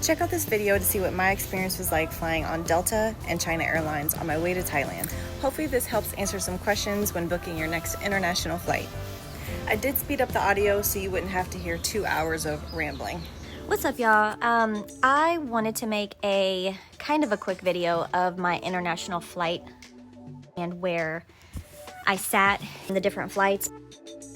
Check out this video to see what my experience was like flying on Delta and China Airlines on my way to Thailand. Hopefully this helps answer some questions when booking your next international flight. I did speed up the audio so you wouldn't have to hear 2 hours of rambling. What's up, y'all? I wanted to make a kind of a quick video of my international flight and where I sat in the different flights,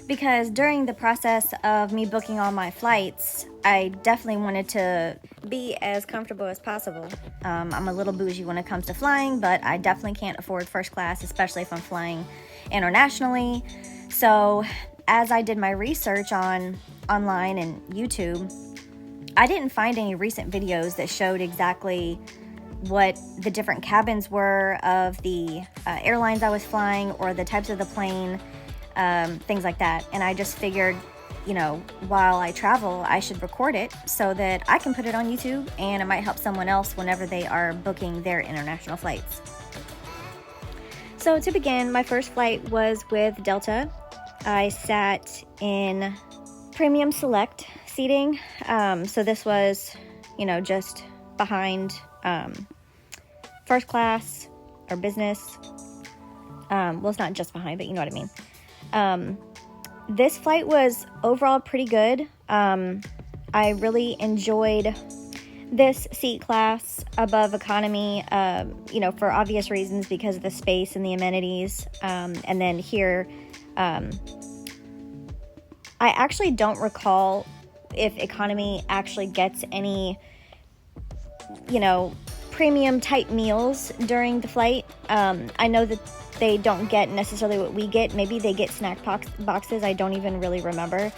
because during the process of me booking all my flights, I definitely wanted to be as comfortable as possible. I'm a little bougie when it comes to flying, but I definitely can't afford first class, especially if I'm flying internationally. So as I did my research online and YouTube, I didn't find any recent videos that showed exactly what the different cabins were of the airlines I was flying, or the types of the plane, things like that. And I just figured, while I travel, I should record it so that I can put it on YouTube, and it might help someone else whenever they are booking their international flights. So to begin, my first flight was with Delta. I sat in Premium Select seating. So this was, just behind first class or business. Well, it's not just behind, but you know what I mean. This flight was overall pretty good. I really enjoyed this seat class above economy, for obvious reasons, because of the space and the amenities. And then here, I actually don't recall if economy actually gets any, premium type meals during the flight. I know that they don't get necessarily what we get. Maybe they get snack boxes. I don't even really remember.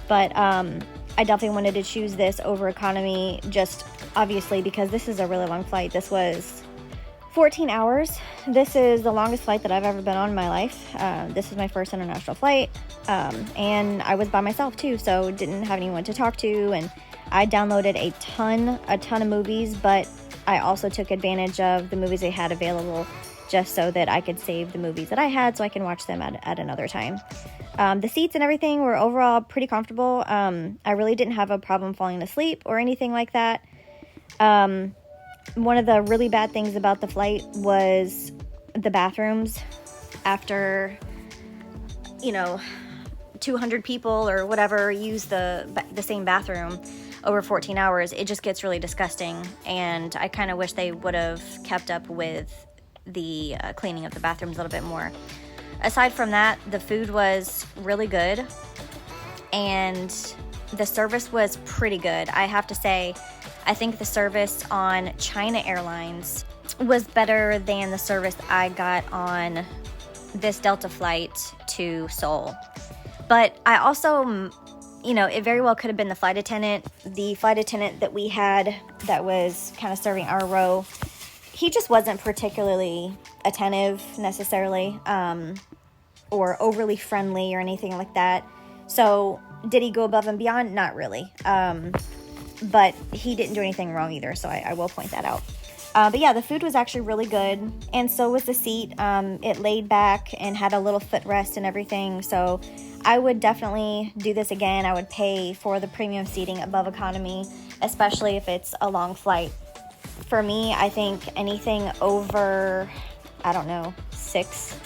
But I definitely wanted to choose this over economy, just obviously because this is a really long flight. This was 14 hours. This is the longest flight that I've ever been on in my life. This is my first international flight. And I was by myself too, so didn't have anyone to talk to. And I downloaded a ton of movies, but I also took advantage of the movies they had available, just so that I could save the movies that I had so I can watch them at another time. The seats and everything were overall pretty comfortable. I really didn't have a problem falling asleep or anything like that. One of the really bad things about the flight was the bathrooms. After, 200 people or whatever use the same bathroom over 14 hours, it just gets really disgusting. And I kind of wish they would have kept up with the cleaning of the bathrooms a little bit more. Aside from that, the food was really good, and the service was pretty good. I have to say, I think the service on China Airlines was better than the service I got on this Delta flight to Seoul. But I also, it very well could have been the flight attendant. The flight attendant that we had that was kind of serving our row, he just wasn't particularly attentive necessarily, or overly friendly or anything like that. So did he go above and beyond? Not really. But he didn't do anything wrong either, so I will point that out. But yeah, the food was actually really good, and so was the seat. It laid back and had a little footrest and everything, so I would definitely do this again. I would pay for the premium seating above economy, especially if it's a long flight. For me, I think anything over, 6,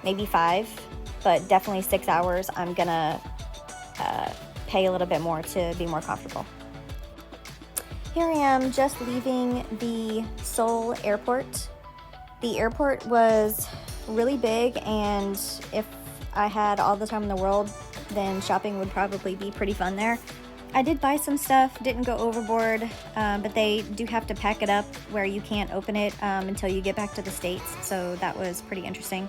maybe 5, but definitely 6 hours, I'm gonna pay a little bit more to be more comfortable. Here I am just leaving the Seoul airport. The airport was really big, and if I had all the time in the world, then shopping would probably be pretty fun there. I did buy some stuff, didn't go overboard, but they do have to pack it up where you can't open it until you get back to the States, so that was pretty interesting.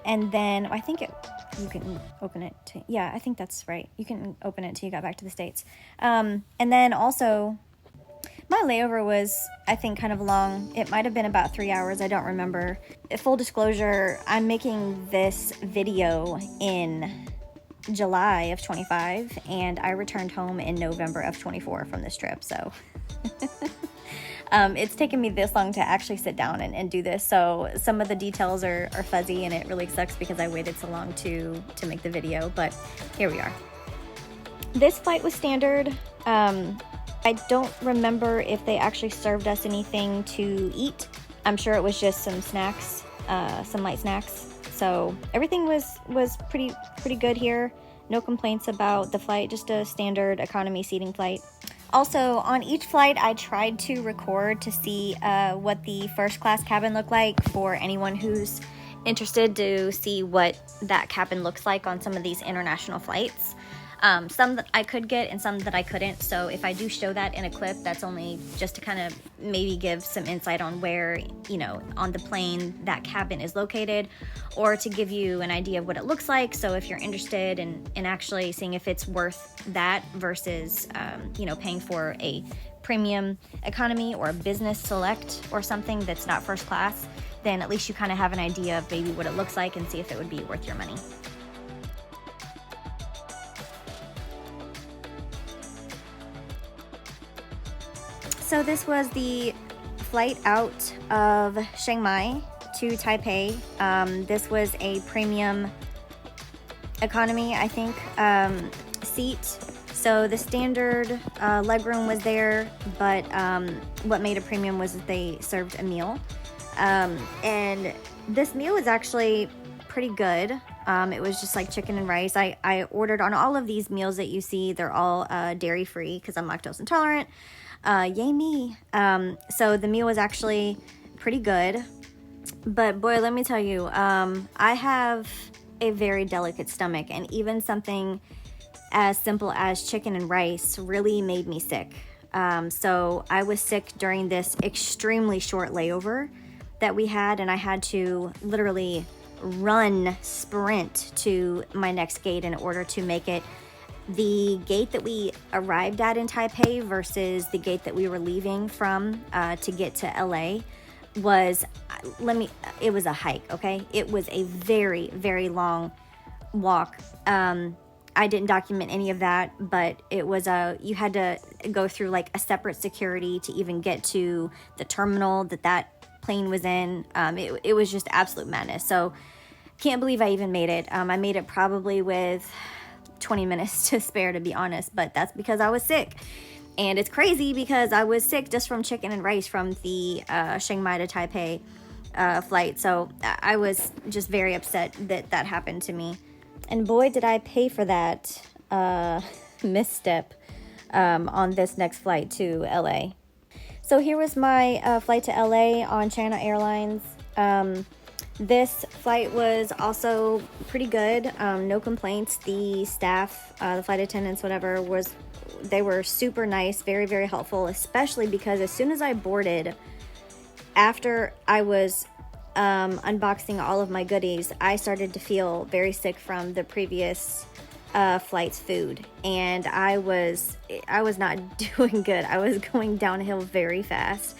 And then I think you can open it to, yeah, I think that's right. You can open it till you got back to the States. And then also, my layover was, I think, kind of long. It might have been about 3 hours. I don't remember. Full disclosure, I'm making this video in July of 25, and I returned home in November of 24 from this trip, so it's taken me this long to actually sit down and do this, so some of the details are fuzzy, and it really sucks because I waited so long to make the video, but here we are. This flight was standard. I don't remember if they actually served us anything to eat. I'm sure it was just some snacks, some light snacks. So everything was pretty good here. No complaints about the flight, just a standard economy seating flight. Also, on each flight, I tried to record to see what the first class cabin looked like for anyone who's interested to see what that cabin looks like on some of these international flights. Some that I could get and some that I couldn't. So if I do show that in a clip, that's only just to kind of maybe give some insight on where, you know, on the plane that cabin is located, or to give you an idea of what it looks like. So if you're interested in actually seeing if it's worth that versus, you know, paying for a premium economy or a business select or something that's not first class, then at least you kind of have an idea of maybe what it looks like and see if it would be worth your money. So this was the flight out of Chiang Mai to Taipei. This was a premium economy, I think, seat. So the standard legroom was there, but what made a premium was that they served a meal. And this meal was actually pretty good. It was just like chicken and rice. I ordered on all of these meals that you see, they're all dairy free because I'm lactose intolerant. Yay me. So the meal was actually pretty good, but boy, let me tell you, I have a very delicate stomach, and even something as simple as chicken and rice really made me sick. So I was sick during this extremely short layover that we had, and I had to literally sprint to my next gate in order to make it. The gate that we arrived at in Taipei versus the gate that we were leaving from to get to LA was, it was a hike, okay? It was a very, very long walk. I didn't document any of that, but it was you had to go through like a separate security to even get to the terminal that plane was in. It was just absolute madness. So can't believe I even made it. I made it probably with 20 minutes to spare, to be honest, but that's because I was sick. And it's crazy because I was sick just from chicken and rice from the Chiang Mai to Taipei flight. So I was just very upset that happened to me. And boy, did I pay for that misstep on this next flight to LA. So here was my flight to LA on China Airlines. This flight was also pretty good. No complaints. The staff, the flight attendants, whatever, they were super nice, very, very helpful, especially because as soon as I boarded, after I was unboxing all of my goodies, I started to feel very sick from the previous flight's food, and I was not doing good. I was going downhill very fast.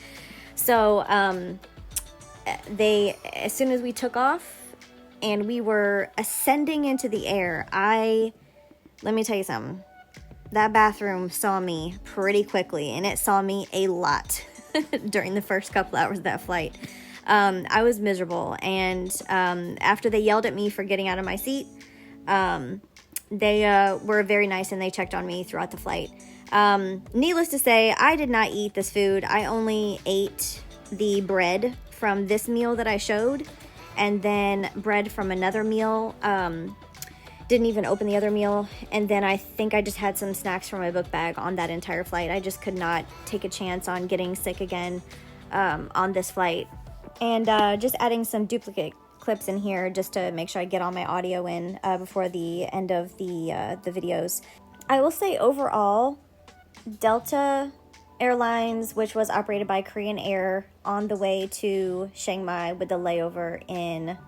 So as soon as we took off and we were ascending into the air, let me tell you something. That bathroom saw me pretty quickly, and it saw me a lot during the first couple hours of that flight. I was miserable, and after they yelled at me for getting out of my seat, they were very nice, and they checked on me throughout the flight. Needless to say, I did not eat this food. I only ate the bread from this meal that I showed, and then bread from another meal. Didn't even open the other meal, and then I think I just had some snacks from my book bag on that entire flight. I just could not take a chance on getting sick again on this flight. And just adding some duplicate clips in here just to make sure I get all my audio in before the end of the videos. I will say overall, Delta Airlines, which was operated by Korean Air, on the way to Chiang Mai with the layover in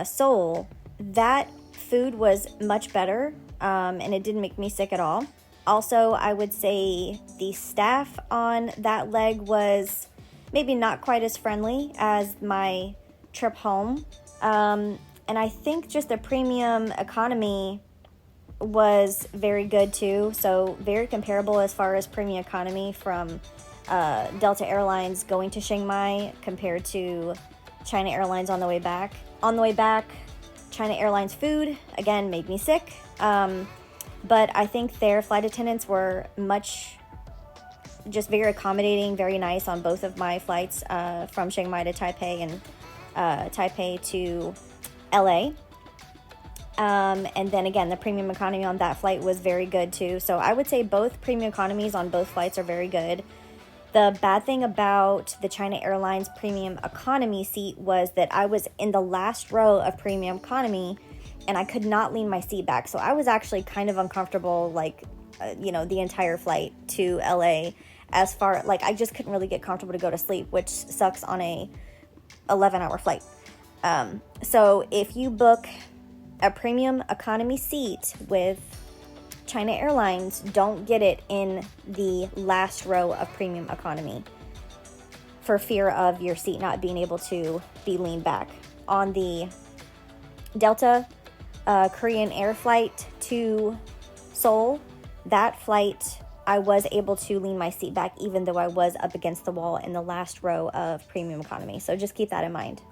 Seoul, that food was much better, and it didn't make me sick at all. Also, I would say the staff on that leg was maybe not quite as friendly as my trip home, and I think just the premium economy was very good too, so very comparable as far as premium economy from Delta Airlines going to Chiang Mai compared to China Airlines on the way back. On the way back, China Airlines food, again, made me sick, but I think their flight attendants were much just very accommodating, very nice on both of my flights from Chiang Mai to Taipei and Taipei to LA. And then again, the premium economy on that flight was very good too. So I would say both premium economies on both flights are very good. The bad thing about the China Airlines premium economy seat was that I was in the last row of premium economy and I could not lean my seat back. So I was actually kind of uncomfortable, like, the entire flight to LA, as far, like, I just couldn't really get comfortable to go to sleep, which sucks on a 11-hour flight. So if you book a premium economy seat with China Airlines, don't get it in the last row of premium economy for fear of your seat not being able to be leaned back. On the Delta Korean Air flight to Seoul, that flight I was able to lean my seat back even though I was up against the wall in the last row of premium economy. So just keep that in mind.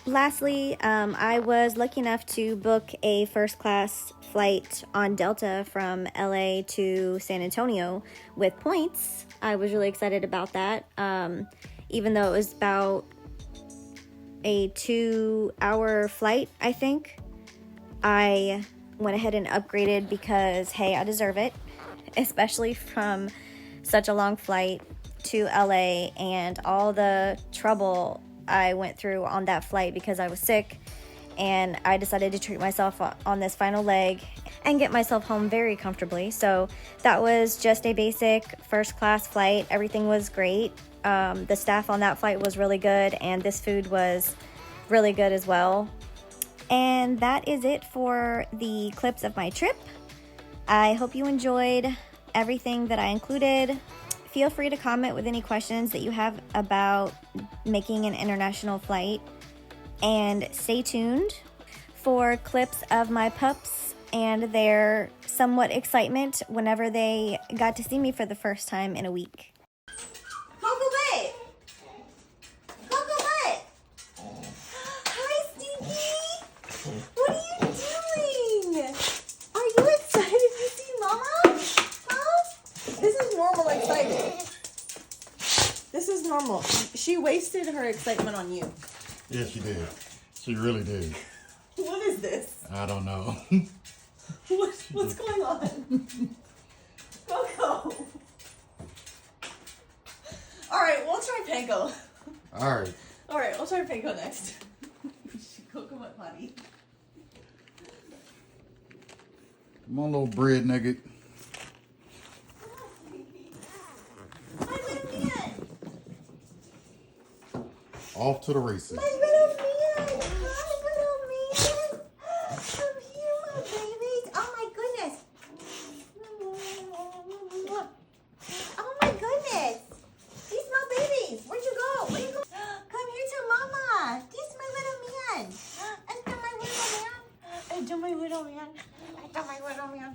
Lastly, I was lucky enough to book a first class flight on Delta from LA to San Antonio with points. I was really excited about that. Even though it was about a 2-hour flight, I think, I went ahead and upgraded because, hey, I deserve it, especially from such a long flight to LA and all the trouble I went through on that flight because I was sick, and I decided to treat myself on this final leg and get myself home very comfortably. So that was just a basic first class flight. Everything was great. The staff on that flight was really good, and this food was really good as well. And that is it for the clips of my trip. I hope you enjoyed everything that I included. Feel free to comment with any questions that you have about making an international flight. And stay tuned for clips of my pups and their somewhat excitement whenever they got to see me for the first time in a week. Coco Butt! Coco Butt! Hi, Stinky! What are you doing? Are you excited to see Mama? This is normal excitement. This is normal. She wasted her excitement on you. Yeah, she did. She really did. What is this? I don't know. What's going on? Coco. All right, we'll try panko. All right, we'll try panko next. Coco went potty. come on, little bread nugget. Off to the races. My little man! Hi, little man! Come here, my babies! Oh my goodness! Oh my goodness! These my babies! Where'd you go? Where'd you go? Come here to Mama! This is my little man! Enter my little man! Enter my little man! Enter my little man!